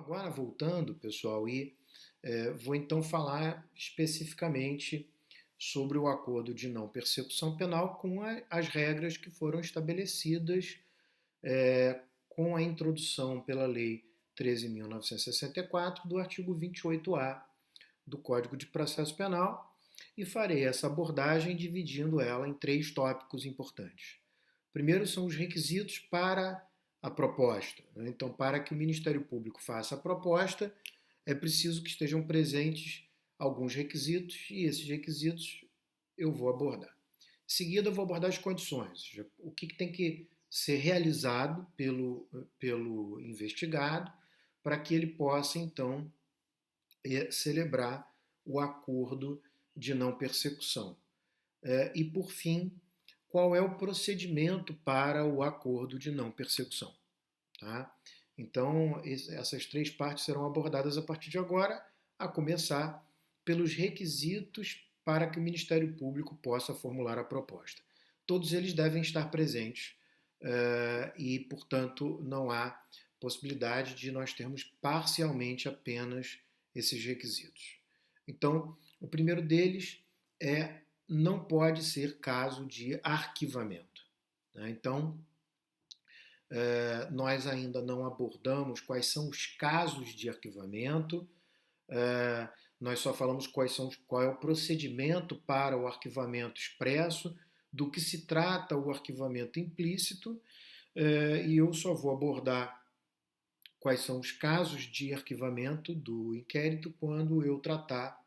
Agora, voltando, pessoal, vou então falar especificamente sobre o acordo de não persecução penal com as regras que foram estabelecidas com a introdução pela Lei 13.964 do artigo 28A do Código de Processo Penal e farei essa abordagem dividindo ela em três tópicos importantes. Primeiro são os requisitos para a proposta. Então, para que o Ministério Público faça a proposta, é preciso que estejam presentes alguns requisitos e esses requisitos eu vou abordar. Em seguida, eu vou abordar as condições, o que tem que ser realizado pelo investigado para que ele possa, então, celebrar o acordo de não persecução. E, por fim, qual é o procedimento para o acordo de não persecução. Tá? Então, essas três partes serão abordadas a partir de agora, a começar pelos requisitos para que o Ministério Público possa formular a proposta. Todos eles devem estar presentes e, portanto, não há possibilidade de nós termos parcialmente apenas esses requisitos. Então, o primeiro deles não pode ser caso de arquivamento. Né? Então, nós ainda não abordamos quais são os casos de arquivamento, nós só falamos qual é o procedimento para o arquivamento expresso, do que se trata o arquivamento implícito, e eu só vou abordar quais são os casos de arquivamento do inquérito quando eu tratar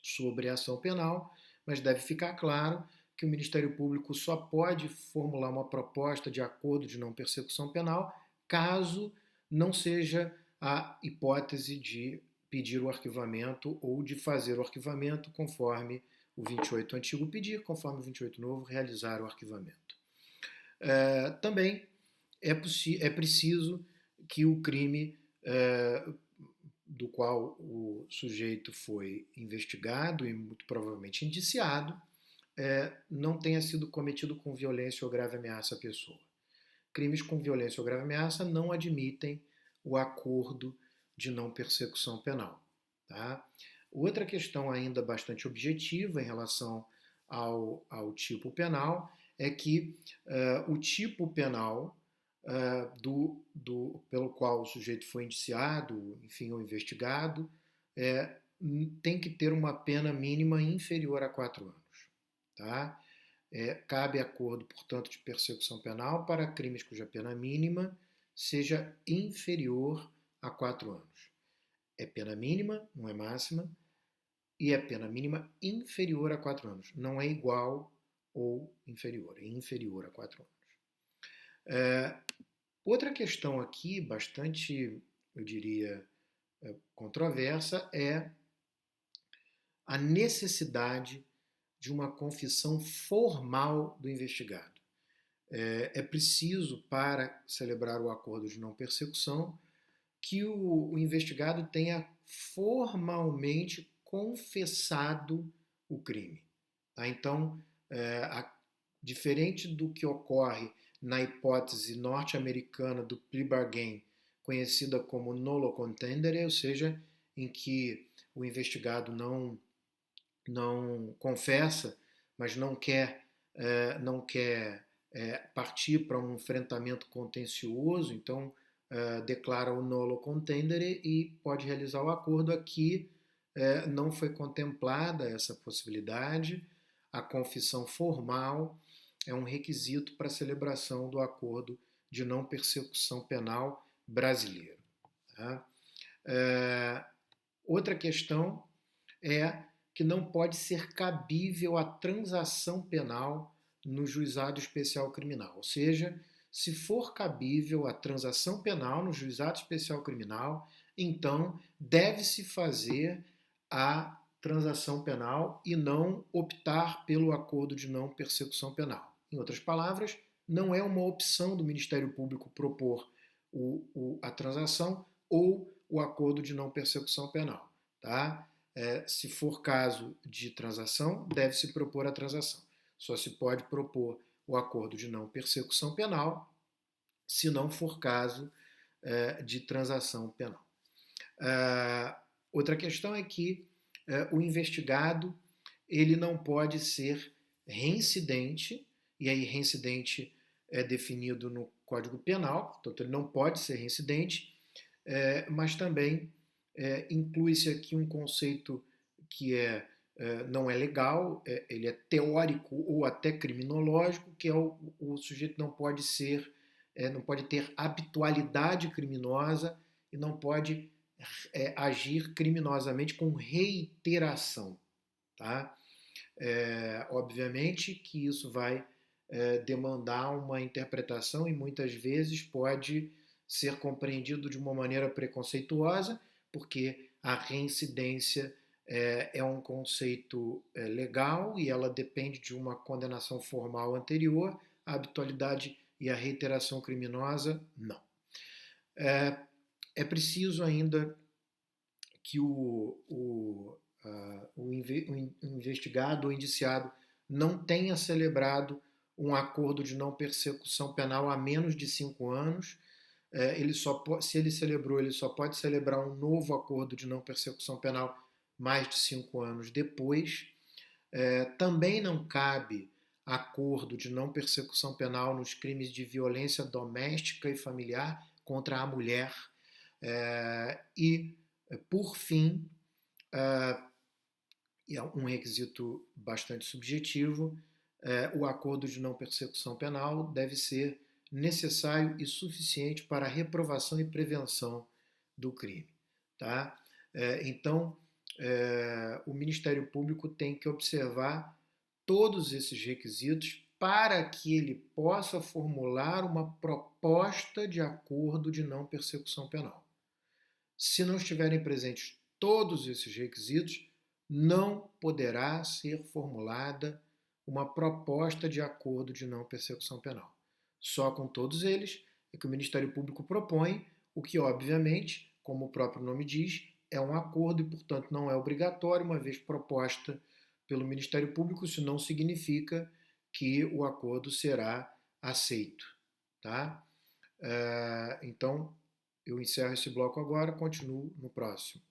sobre a ação penal, mas deve ficar claro que o Ministério Público só pode formular uma proposta de acordo de não persecução penal caso não seja a hipótese de pedir o arquivamento ou de fazer o arquivamento conforme o 28 antigo pedir, conforme o 28 novo realizar o arquivamento. Também é preciso que o crime do qual o sujeito foi investigado e muito provavelmente indiciado não tenha sido cometido com violência ou grave ameaça à pessoa. Crimes com violência ou grave ameaça não admitem o acordo de não persecução penal. Tá? Outra questão ainda bastante objetiva em relação ao tipo penal é que o tipo penal pelo qual o sujeito foi indiciado, enfim, ou investigado, tem que ter uma pena mínima inferior a 4 anos. Tá? Cabe acordo, portanto, de persecução penal para crimes cuja pena mínima seja inferior a 4 anos. É pena mínima, não é máxima, e é pena mínima inferior a 4 anos. Não é igual ou inferior, é inferior a 4 anos. Outra questão aqui, bastante, eu diria, controversa, é a necessidade de uma confissão formal do investigado. É preciso, para celebrar o acordo de não persecução, que o investigado tenha formalmente confessado o crime. Tá? Então, diferente do que ocorre na hipótese norte-americana do plea bargain, conhecida como nolo contendere, ou seja, em que o investigado não confessa, mas não quer partir para um enfrentamento contencioso, então declara o nolo contendere e pode realizar o acordo. Aqui não foi contemplada essa possibilidade. A confissão formal é um requisito para a celebração do acordo de não persecução penal brasileiro. Tá? Outra questão é que não pode ser cabível a transação penal no juizado especial criminal. Ou seja, se for cabível a transação penal no juizado especial criminal, então deve-se fazer a transação penal e não optar pelo acordo de não persecução penal. Em outras palavras, não é uma opção do Ministério Público propor a transação ou o acordo de não persecução penal. Tá? Se for caso de transação, deve-se propor a transação. Só se pode propor o acordo de não persecução penal se não for caso de transação penal. Outra questão é que o investigado ele não pode ser reincidente, e aí reincidente é definido no Código Penal, portanto ele não pode ser reincidente, mas também inclui-se aqui um conceito que não é legal, ele é teórico ou até criminológico, que é o sujeito não pode ser, não pode ter habitualidade criminosa e não pode agir criminosamente com reiteração. Tá? Obviamente que isso vai demandar uma interpretação e muitas vezes pode ser compreendido de uma maneira preconceituosa, porque a reincidência é um conceito legal e ela depende de uma condenação formal anterior, a habitualidade e a reiteração criminosa, não. É preciso ainda que o investigado ou indiciado não tenha celebrado um acordo de não persecução penal há menos de 5 anos. Se ele celebrou, ele só pode celebrar um novo acordo de não persecução penal mais de 5 anos depois. Também não cabe acordo de não persecução penal nos crimes de violência doméstica e familiar contra a mulher. Por fim, e é um requisito bastante subjetivo, o acordo de não persecução penal deve ser necessário e suficiente para a reprovação e prevenção do crime. Tá? Então, o Ministério Público tem que observar todos esses requisitos para que ele possa formular uma proposta de acordo de não persecução penal. Se não estiverem presentes todos esses requisitos, não poderá ser formulada uma proposta de acordo de não persecução penal. Só com todos eles é que o Ministério Público propõe, o que, obviamente, como o próprio nome diz, é um acordo e, portanto, não é obrigatório, uma vez proposta pelo Ministério Público, isso não significa que o acordo será aceito. Tá? Então, eu encerro esse bloco agora, continuo no próximo.